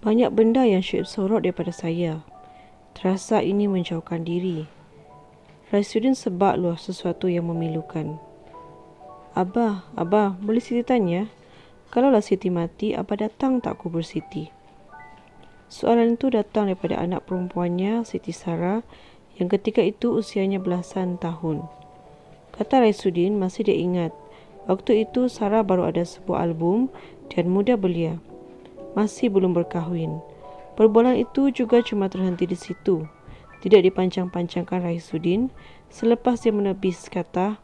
Banyak benda yang Syuib sorot daripada saya. Terasa ini menjauhkan diri. Raisuddin sebab luar sesuatu yang memilukan. Abah, boleh Siti tanya? Kalaulah Siti mati, Abah datang tak kubur Siti? Soalan itu datang daripada anak perempuannya, Siti Sarah, yang ketika itu usianya belasan tahun. Kata Raisuddin, masih dia ingat. Waktu itu Sarah baru ada sebuah album dan muda belia. Masih belum berkahwin. Perbualan itu juga cuma terhenti di situ. Tidak dipancang-pancangkan Raisuddin. Selepas dia menepis kata,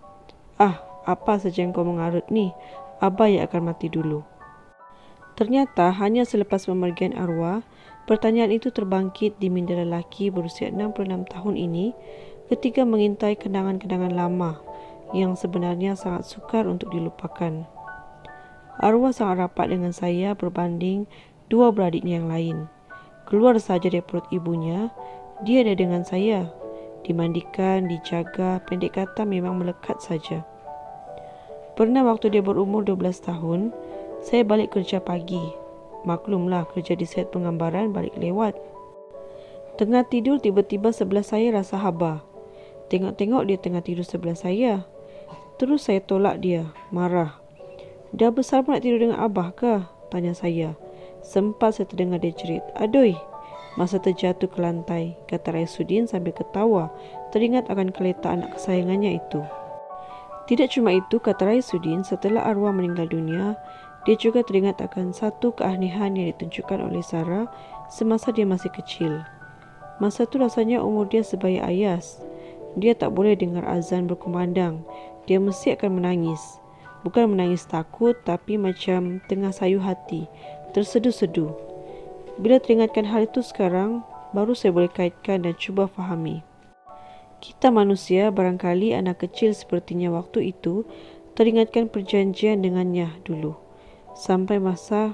apa saja yang kau mengarut ni? Abah yang akan mati dulu. Ternyata hanya selepas pemergian arwah, pertanyaan itu terbangkit di minda lelaki berusia 66 tahun ini ketika mengintai kenangan-kenangan lama yang sebenarnya sangat sukar untuk dilupakan. Arwah sangat rapat dengan saya berbanding dua beradiknya yang lain. Keluar saja dari perut ibunya, dia ada dengan saya. Dimandikan, dijaga, pendek kata memang melekat saja. Pernah waktu dia berumur 12 tahun, saya balik kerja pagi. Maklumlah kerja di set penggambaran balik lewat. Tengah tidur tiba-tiba sebelah saya rasa haba. Tengok-tengok dia tengah tidur sebelah saya. Terus saya tolak dia, marah. Dah besar pun nak tidur dengan Abah ke? Tanya saya. Sempat saya terdengar dia jerit. Adoi, masa terjatuh ke lantai, kata Raisuddin sambil ketawa, teringat akan kereta anak kesayangannya itu. Tidak cuma itu, kata Raisuddin, setelah arwah meninggal dunia, dia juga teringat akan satu keanehan yang ditunjukkan oleh Sarah semasa dia masih kecil. Masa itu rasanya umur dia sebaya Ayas. Dia tak boleh dengar azan berkumandang. Dia mesti akan menangis. Bukan menangis takut, tapi macam tengah sayu hati, terseduh-seduh. Bila teringatkan hal itu sekarang, baru saya boleh kaitkan dan cuba fahami. Kita manusia, barangkali anak kecil sepertinya waktu itu, teringatkan perjanjian dengannya dulu. Sampai masa,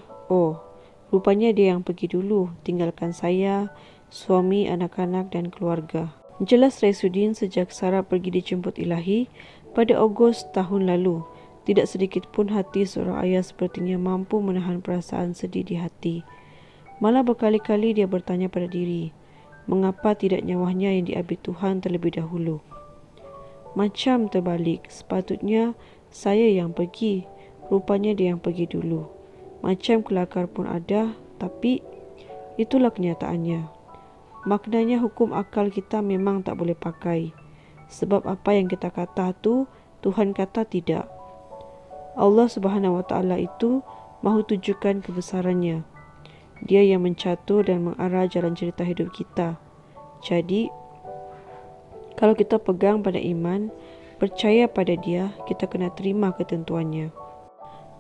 rupanya dia yang pergi dulu, tinggalkan saya, suami, anak-anak dan keluarga. Jelas Raisuddin sejak Sarah pergi dijemput Ilahi pada Ogos tahun lalu, tidak sedikit pun hati seorang ayah sepertinya mampu menahan perasaan sedih di hati. Malah berkali-kali dia bertanya pada diri, mengapa tidak nyawanya yang diambil Tuhan terlebih dahulu? Macam terbalik, sepatutnya saya yang pergi, rupanya dia yang pergi dulu. Macam kelakar pun ada, tapi itulah kenyataannya. Maknanya hukum akal kita memang tak boleh pakai. Sebab apa yang kita kata tu, Tuhan kata tidak. Allah Subhanahu Wa Taala itu mahu tunjukkan kebesarannya. Dia yang mencatur dan mengarah jalan cerita hidup kita. Jadi, kalau kita pegang pada iman, percaya pada dia, kita kena terima ketentuannya.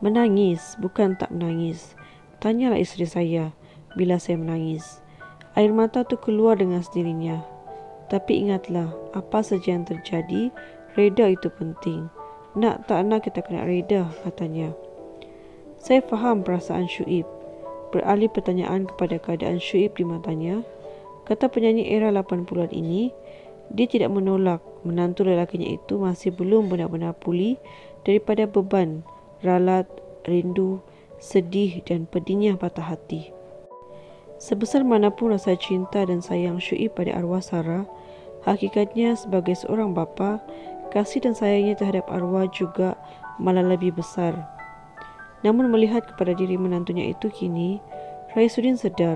Menangis, bukan tak menangis. Tanyalah isteri saya bila saya menangis. Air mata tu keluar dengan sendirinya. Tapi ingatlah, apa saja yang terjadi, reda itu penting. Nak tak nak kita kena reda, katanya. Saya faham perasaan Syuib. Beralih pertanyaan kepada keadaan Syuib di matanya, kata penyanyi era 80-an ini, dia tidak menolak menantu lelakinya itu masih belum benar-benar pulih daripada beban, ralat, rindu, sedih dan pedihnya patah hati. Sebesar manapun rasa cinta dan sayang Syuib pada arwah Sarah, hakikatnya sebagai seorang bapa, kasih dan sayangnya terhadap arwah juga malah lebih besar. Namun melihat kepada diri menantunya itu kini, Raisuddin sedar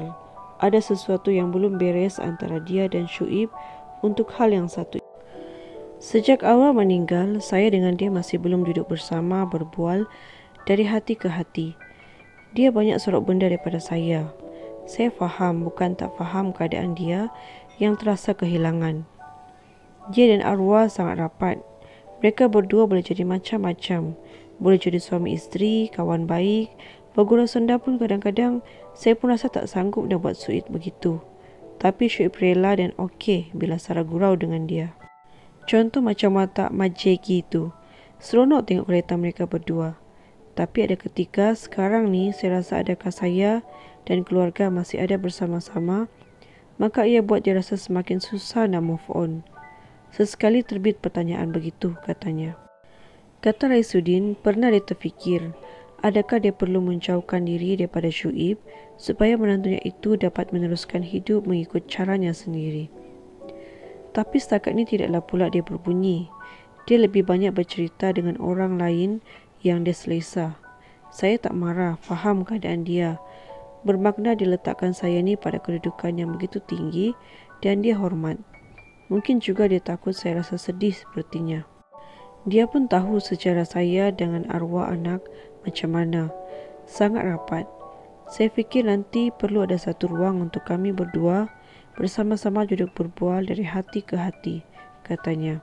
ada sesuatu yang belum beres antara dia dan Syuib untuk hal yang satu. Sejak arwah meninggal, saya dengan dia masih belum duduk bersama berbual dari hati ke hati. Dia banyak sorok benda daripada saya. Saya faham, bukan tak faham keadaan dia yang terasa kehilangan. Dia dan arwah sangat rapat. Mereka berdua boleh jadi macam-macam. Boleh jadi suami isteri, kawan baik. Bergurau senda pun kadang-kadang saya pun rasa tak sanggup dah buat Syuib begitu. Tapi Syuib rela dan okey bila Sarah gurau dengan dia. Contoh macam watak Majegi itu. Seronok tengok kereta mereka berdua. Tapi ada ketika sekarang ni saya rasa adakah saya dan keluarga masih ada bersama-sama, maka ia buat dia rasa semakin susah nak move on. Sesekali terbit pertanyaan begitu, katanya. Kata Raisuddin, pernah dia terfikir, Adakah dia perlu menjauhkan diri daripada Syuib supaya menantunya itu dapat meneruskan hidup mengikut caranya sendiri? Tapi setakat ini tidaklah pula dia berbunyi. Dia lebih banyak bercerita dengan orang lain yang dia selesa. Saya tak marah, faham keadaan dia. Bermakna dia letakkan saya ni pada kedudukan yang begitu tinggi dan dia hormat. Mungkin juga dia takut saya rasa sedih sepertinya. Dia pun tahu sejarah saya dengan arwah anak macam mana. Sangat rapat. Saya fikir nanti perlu ada satu ruang untuk kami berdua bersama-sama duduk berbual dari hati ke hati, katanya.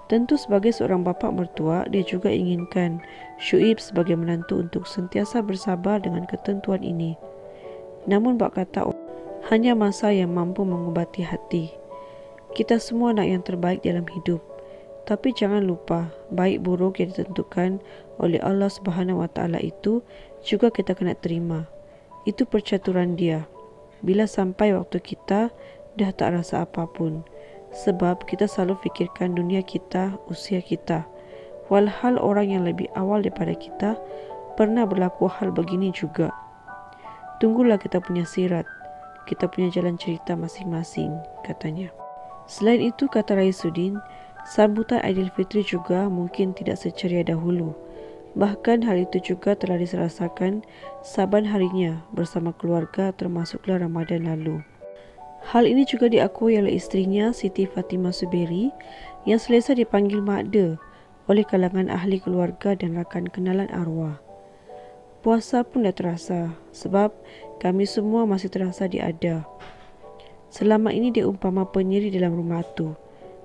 Tentu sebagai seorang bapa mertua, dia juga inginkan Syuib sebagai menantu untuk sentiasa bersabar dengan ketentuan ini. Namun bak kata, hanya masa yang mampu mengubati hati. Kita semua nak yang terbaik dalam hidup. Tapi jangan lupa, baik buruk yang ditentukan oleh Allah Subhanahu Wa Taala itu juga kita kena terima. Itu percaturan dia. Bila sampai waktu kita, dah tak rasa apapun. Sebab kita selalu fikirkan dunia kita, usia kita. Walhal orang yang lebih awal daripada kita pernah berlaku hal begini juga. Tunggulah kita punya sirat, kita punya jalan cerita masing-masing, katanya. Selain itu, kata Raisuddin, sambutan Aidilfitri juga mungkin tidak seceria dahulu. Bahkan hal itu juga telah dirasakan saban harinya bersama keluarga termasuklah Ramadan lalu. Hal ini juga diakui oleh isterinya Siti Fatimah Suberi yang selesa dipanggil Mak De oleh kalangan ahli keluarga dan rakan kenalan arwah. Puasa pun dah terasa sebab kami semua masih terasa diada. Selama ini dia umpama penyiri dalam rumah itu.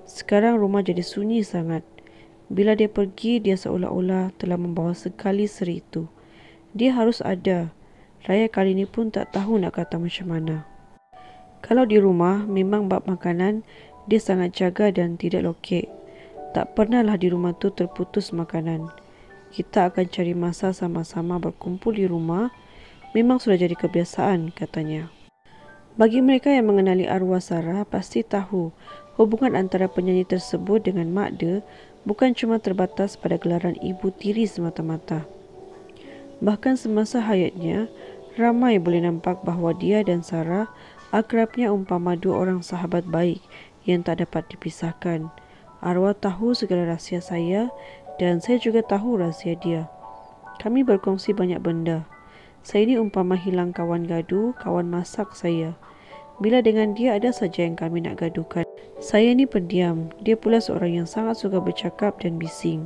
Sekarang rumah jadi sunyi sangat. Bila dia pergi, dia seolah-olah telah membawa sekali seri itu. Dia harus ada. Raya kali ini pun tak tahu nak kata macam mana. Kalau di rumah, memang bab makanan, dia sangat jaga dan tidak lokek. Tak pernahlah di rumah tu terputus makanan. Kita akan cari masa sama-sama berkumpul di rumah. Memang sudah jadi kebiasaan, katanya. Bagi mereka yang mengenali arwah Sarah, pasti tahu hubungan antara penyanyi tersebut dengan Mak De bukan cuma terbatas pada gelaran ibu tiri semata-mata. Bahkan semasa hayatnya, ramai boleh nampak bahawa dia dan Sarah akrabnya umpama dua orang sahabat baik yang tak dapat dipisahkan. Arwah tahu segala rahsia saya dan saya juga tahu rahsia dia. Kami berkongsi banyak benda. Saya ini umpama hilang kawan gaduh, kawan masak saya. Bila dengan dia ada saja yang kami nak gaduhkan. Saya ni pendiam, dia pula seorang yang sangat suka bercakap dan bising.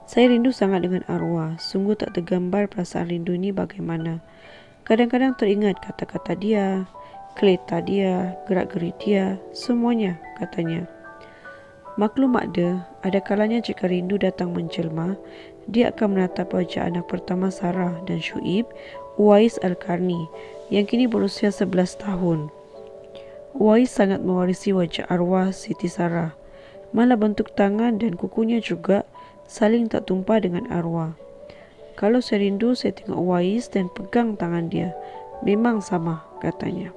Saya rindu sangat dengan arwah, sungguh tak tergambar perasaan rindu ni bagaimana. Kadang-kadang teringat kata-kata dia, keleta dia, gerak-gerik dia, semuanya, katanya. Maklum Mak De, ada kalanya jika rindu datang menjelma, dia akan menatap wajah anak pertama Sarah dan Syuib, Uwais Al-Karni, yang kini berusia 11 tahun. Uwais sangat mewarisi wajah arwah Siti Sarah. Malah bentuk tangan dan kukunya juga saling tak tumpah dengan arwah. Kalau saya rindu, saya tengok Uwais dan pegang tangan dia. Memang sama, katanya.